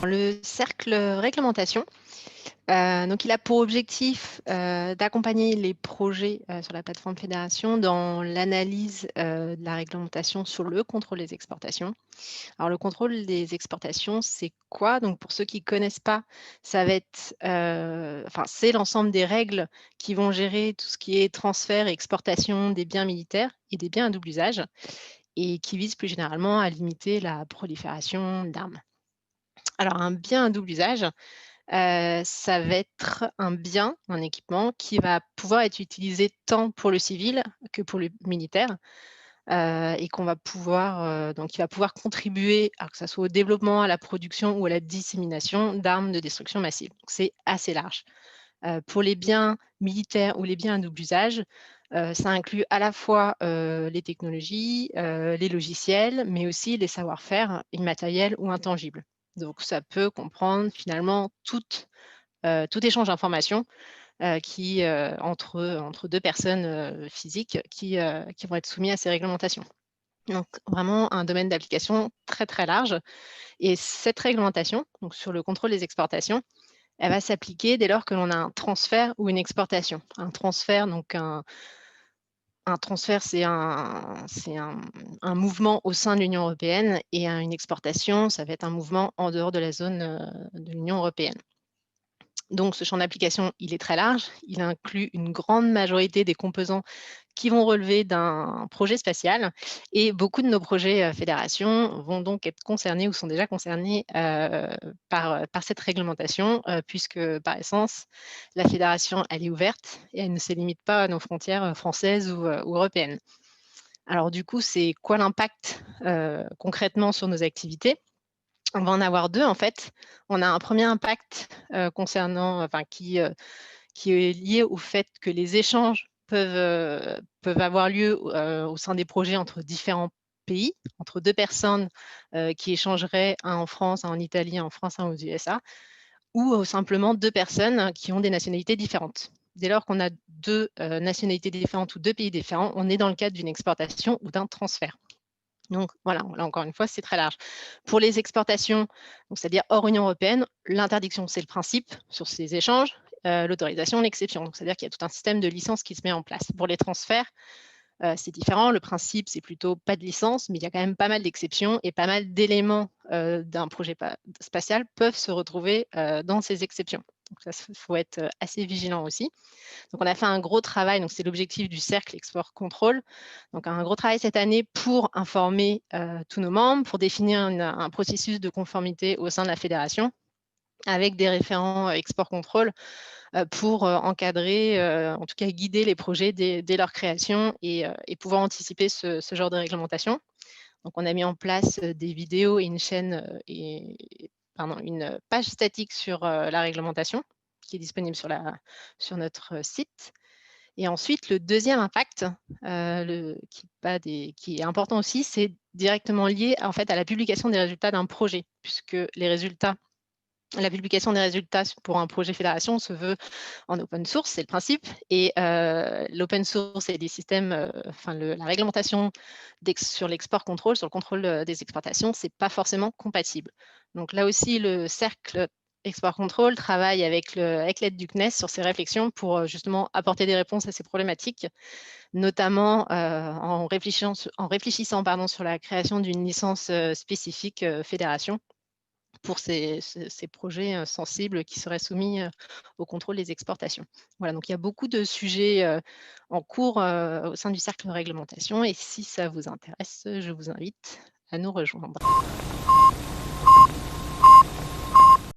Le cercle réglementation, donc il a pour objectif, d'accompagner les projets, sur la plateforme fédération dans l'analyse, de la réglementation sur le contrôle des exportations. Alors le contrôle des exportations, c'est quoi? Donc pour ceux qui ne connaissent pas, ça va être, c'est l'ensemble des règles qui vont gérer tout ce qui est transfert et exportation des biens militaires et des biens à double usage et qui visent plus généralement à limiter la prolifération d'armes. Alors un bien à double usage, ça va être un bien, un équipement qui va pouvoir être utilisé tant pour le civil que pour le militaire, et qu'on va pouvoir, donc qui va pouvoir contribuer, alors que ça soit au développement, à la production ou à la dissémination d'armes de destruction massive. Donc c'est assez large. Pour les biens militaires ou les biens à double usage, ça inclut à la fois, les technologies, les logiciels, mais aussi les savoir-faire immatériels ou intangibles. Donc ça peut comprendre finalement tout échange d'informations, entre 2 personnes, physiques qui vont être soumis à ces réglementations. Donc vraiment un domaine d'application très, très large et cette réglementation, donc sur le contrôle des exportations, elle va s'appliquer dès lors que l'on a un transfert ou une exportation. Un transfert, donc un transfert, c'est un mouvement au sein de l'Union européenne et une exportation, ça va être un mouvement en dehors de la zone, de l'Union européenne. Donc ce champ d'application, il est très large. Il inclut une grande majorité des composants qui vont relever d'un projet spatial et beaucoup de nos projets, fédération vont donc être concernés ou sont déjà concernés, par cette réglementation, puisque par essence, la fédération, elle est ouverte et elle ne se limite pas à nos frontières, françaises ou européennes. Alors du coup, c'est quoi l'impact, concrètement sur nos activités? On va en avoir 2 en fait. On a un premier impact, concernant qui est lié au fait que les échanges peuvent avoir lieu, au sein des projets entre différents pays, entre 2 personnes, qui échangeraient, un en France, un en Italie, un en France, un aux USA, ou, simplement 2 personnes qui ont des nationalités différentes. Dès lors qu'on a 2 nationalités différentes ou 2 pays différents, on est dans le cadre d'une exportation ou d'un transfert. Donc voilà, là encore une fois, c'est très large. Pour les exportations, donc c'est-à-dire hors Union européenne, l'interdiction, c'est le principe sur ces échanges, l'autorisation, l'exception. Donc c'est-à-dire qu'il y a tout un système de licence qui se met en place. Pour les transferts, c'est différent. Le principe, c'est plutôt pas de licence, mais il y a quand même pas mal d'exceptions et pas mal d'éléments, d'un projet spatial peuvent se retrouver, dans ces exceptions. Donc ça, il faut être, assez vigilant aussi. Donc on a fait un gros travail, donc c'est l'objectif du cercle export contrôle. Donc un gros travail cette année pour informer, tous nos membres, pour définir un processus de conformité au sein de la fédération avec des référents, export contrôle, pour, encadrer, en tout cas guider les projets dès leur création et pouvoir anticiper ce genre de réglementation. Donc on a mis en place, des vidéos et une chaîne, une page statique sur, la réglementation qui est disponible sur notre, site. Et ensuite, le deuxième impact, qui est important aussi, c'est directement lié en fait à la publication des résultats d'un projet, puisque la publication des résultats pour un projet fédération se veut en open source, c'est le principe. Et l'open source et des systèmes, la réglementation sur l'export contrôle, sur le contrôle des exportations, c'est pas forcément compatible. Donc là aussi, le cercle export contrôle travaille avec l'aide du CNES sur ces réflexions pour justement apporter des réponses à ces problématiques, notamment en réfléchissant pardon, sur la création d'une licence spécifique fédération pour ces projets, sensibles qui seraient soumis, au contrôle des exportations. Voilà, donc il y a beaucoup de sujets, en cours, au sein du cercle de réglementation et si ça vous intéresse, je vous invite à nous rejoindre.